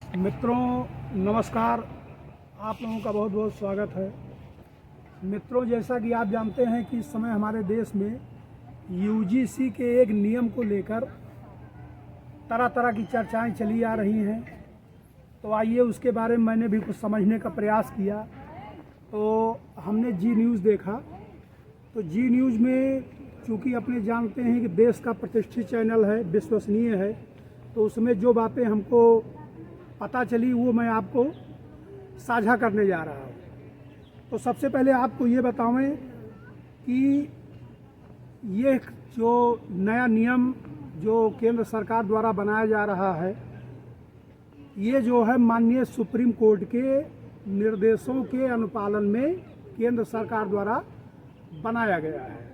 मित्रों नमस्कार। आप लोगों का बहुत बहुत स्वागत है। मित्रों, जैसा कि आप जानते हैं कि इस समय हमारे देश में यूजीसी के एक नियम को लेकर तरह तरह की चर्चाएं चली आ रही हैं। तो आइए उसके बारे में मैंने भी कुछ समझने का प्रयास किया। तो हमने जी न्यूज़ देखा। तो जी न्यूज़ में चूँकि अपने जानते हैं कि देश का प्रतिष्ठित चैनल है, विश्वसनीय है, तो उसमें जो बातें हमको पता चली वो मैं आपको साझा करने जा रहा हूँ। तो सबसे पहले आपको ये बतावें कि ये जो नया नियम जो केंद्र सरकार द्वारा बनाया जा रहा है, ये जो है माननीय सुप्रीम कोर्ट के निर्देशों के अनुपालन में केंद्र सरकार द्वारा बनाया गया है।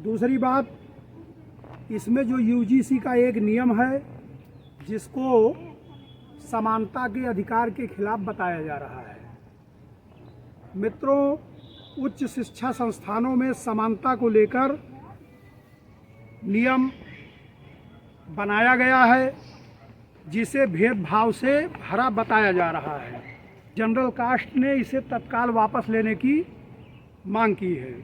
दूसरी बात, इसमें जो यूजीसी का एक नियम है जिसको समानता के अधिकार के खिलाफ बताया जा रहा है। मित्रों, उच्च शिक्षा संस्थानों में समानता को लेकर नियम बनाया गया है जिसे भेदभाव से भरा बताया जा रहा है। जनरल कास्ट ने इसे तत्काल वापस लेने की मांग की है।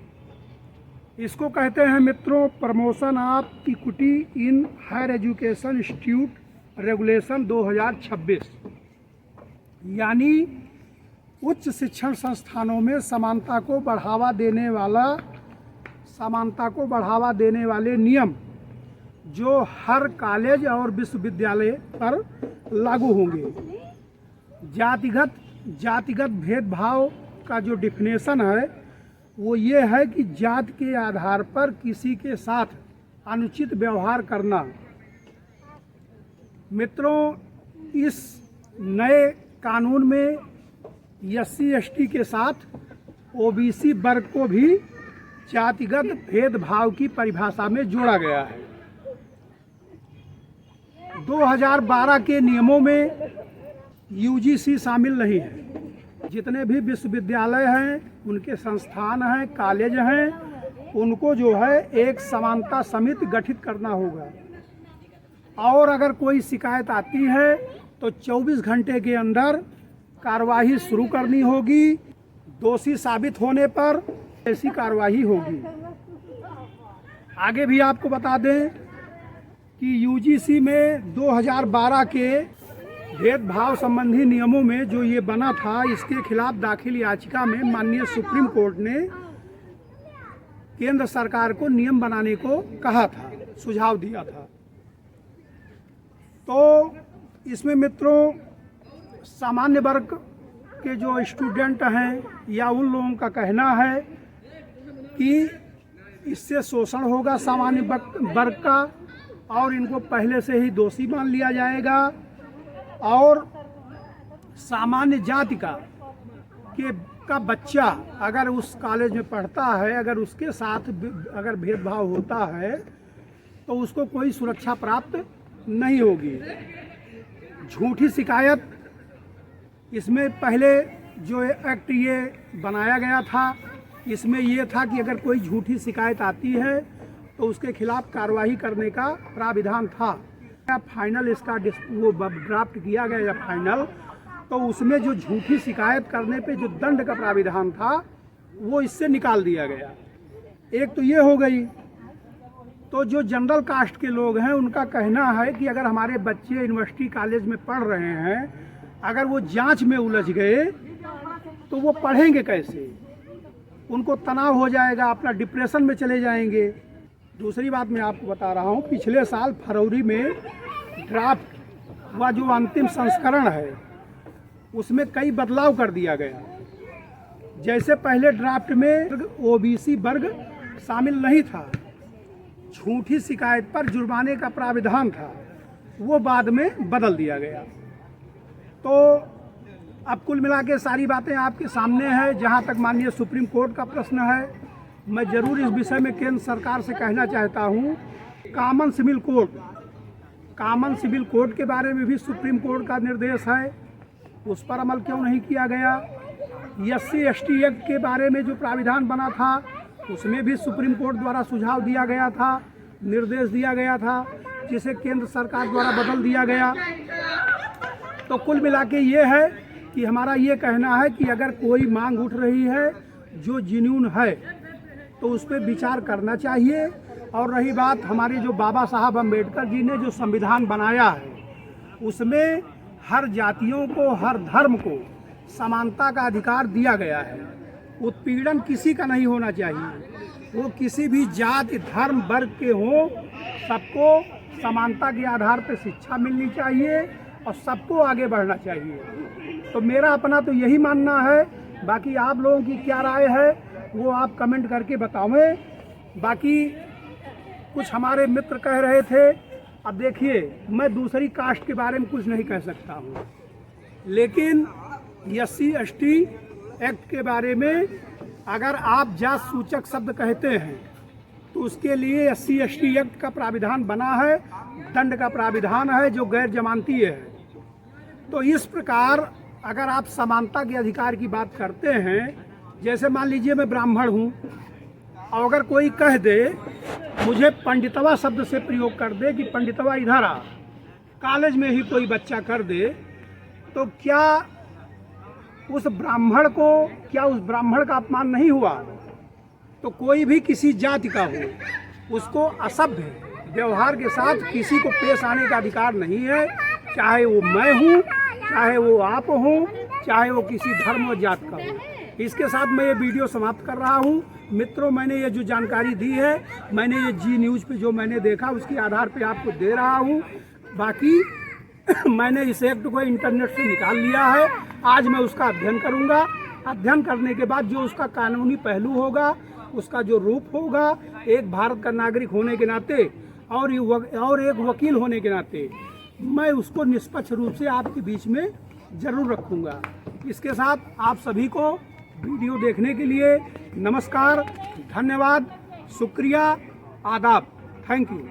इसको कहते हैं मित्रों promotion of equity in higher education institute regulation 2026, यानी उच्च शिक्षण संस्थानों में समानता को बढ़ावा देने वाले नियम जो हर कॉलेज और विश्वविद्यालय पर लागू होंगे। जातिगत भेदभाव का जो डिफिनेशन है वो ये है कि जाति के आधार पर किसी के साथ अनुचित व्यवहार करना। मित्रों, इस नए कानून में SC/ST के साथ OBC वर्ग को भी जातिगत भेदभाव की परिभाषा में जोड़ा गया है। 2012 के नियमों में UGC शामिल नहीं है। जितने भी विश्वविद्यालय हैं, उनके संस्थान हैं, कॉलेज हैं, उनको जो है एक समानता समिति गठित करना होगा और अगर कोई शिकायत आती है तो 24 घंटे के अंदर कार्रवाई शुरू करनी होगी। दोषी साबित होने पर ऐसी कार्रवाई होगी। आगे भी आपको बता दें कि यूजीसी में 2012 के भेदभाव संबंधी नियमों में जो ये बना था, इसके खिलाफ दाखिल याचिका में माननीय सुप्रीम कोर्ट ने केंद्र सरकार को नियम बनाने को कहा था, सुझाव दिया था। तो इसमें मित्रों सामान्य वर्ग के जो स्टूडेंट हैं या उन लोगों का कहना है कि इससे शोषण होगा सामान्य वर्ग का और इनको पहले से ही दोषी मान लिया जाएगा और सामान्य जाति का बच्चा अगर उस कॉलेज में पढ़ता है, अगर उसके साथ अगर भेदभाव होता है तो उसको कोई सुरक्षा प्राप्त नहीं होगी। झूठी शिकायत, इसमें पहले जो एक्ट ये बनाया गया था, इसमें ये था कि अगर कोई झूठी शिकायत आती है तो उसके खिलाफ कार्रवाई करने का प्राविधान था। फाइनल इसका वो ड्राफ्ट किया गया फाइनल, तो उसमें जो झूठी शिकायत करने पे जो दंड का प्राविधान था वो इससे निकाल दिया गया। एक तो ये हो गई। तो जो जनरल कास्ट के लोग हैं उनका कहना है कि अगर हमारे बच्चे यूनिवर्सिटी कॉलेज में पढ़ रहे हैं, अगर वो जांच में उलझ गए तो वो पढ़ेंगे कैसे? उनको तनाव हो जाएगा, अपना डिप्रेशन में चले जाएंगे। दूसरी बात मैं आपको बता रहा हूँ, पिछले साल फरवरी में ड्राफ्ट व जो अंतिम संस्करण है उसमें कई बदलाव कर दिया गया। जैसे पहले ड्राफ्ट में OBC वर्ग शामिल नहीं था, झूठी शिकायत पर जुर्माने का प्राविधान था, वो बाद में बदल दिया गया। तो अब कुल मिला के सारी बातें आपके सामने हैं। जहां तक माननीय सुप्रीम कोर्ट का प्रश्न है, मैं जरूर इस विषय में केंद्र सरकार से कहना चाहता हूं, कॉमन सिविल कोड के बारे में भी सुप्रीम कोर्ट का निर्देश है, उस पर अमल क्यों नहीं किया गया? SC/ST एक्ट के बारे में जो प्राविधान बना था उसमें भी सुप्रीम कोर्ट द्वारा सुझाव दिया गया था, निर्देश दिया गया था, जिसे केंद्र सरकार द्वारा बदल दिया गया। तो कुल मिला के ये है कि हमारा ये कहना है कि अगर कोई मांग उठ रही है जो जिन्यून है तो उस पर विचार करना चाहिए। और रही बात हमारे जो बाबा साहब अम्बेडकर जी ने जो संविधान बनाया है, उसमें हर जातियों को, हर धर्म को समानता का अधिकार दिया गया है। उत्पीड़न किसी का नहीं होना चाहिए, वो किसी भी जाति, धर्म, वर्ग के हों, सबको समानता के आधार पर शिक्षा मिलनी चाहिए और सबको आगे बढ़ना चाहिए। तो मेरा अपना तो यही मानना है। बाकी आप लोगों की क्या राय है वो आप कमेंट करके बतावें। बाकी कुछ हमारे मित्र कह रहे थे, अब देखिए मैं दूसरी कास्ट के बारे में कुछ नहीं कह सकता हूँ, लेकिन SC/ST एक्ट के बारे में अगर आप जात सूचक शब्द कहते हैं तो उसके लिए SC/ST एक्ट का प्राविधान बना है, दंड का प्राविधान है जो गैर जमानती है। तो इस प्रकार अगर आप समानता के अधिकार की बात करते हैं, जैसे मान लीजिए मैं ब्राह्मण हूँ और अगर कोई कह दे, मुझे पंडितवा शब्द से प्रयोग कर दे कि पंडितवा इधर आ, कॉलेज में ही कोई बच्चा कर दे, तो क्या उस ब्राह्मण का अपमान नहीं हुआ? तो कोई भी किसी जाति का हो, उसको असभ्य व्यवहार के साथ किसी को पेश आने का अधिकार नहीं है, चाहे वो मैं हूँ, चाहे वो आप हो, चाहे वो किसी धर्म और जात का हो। इसके साथ मैं ये वीडियो समाप्त कर रहा हूँ। मित्रों, मैंने ये जो जानकारी दी है, मैंने ये जी न्यूज़ पे जो मैंने देखा उसके आधार पे आपको दे रहा हूँ। बाकी मैंने इस एक्ट को इंटरनेट से निकाल लिया है। आज मैं उसका अध्ययन करूँगा। अध्ययन करने के बाद जो उसका कानूनी पहलू होगा, उसका जो रूप होगा, एक भारत का नागरिक होने के नाते और एक वकील होने के नाते मैं उसको निष्पक्ष रूप से आपके बीच में ज़रूर रखूँगा। इसके साथ आप सभी को वीडियो देखने के लिए नमस्कार, धन्यवाद, शुक्रिया, आदाब, थैंक यू।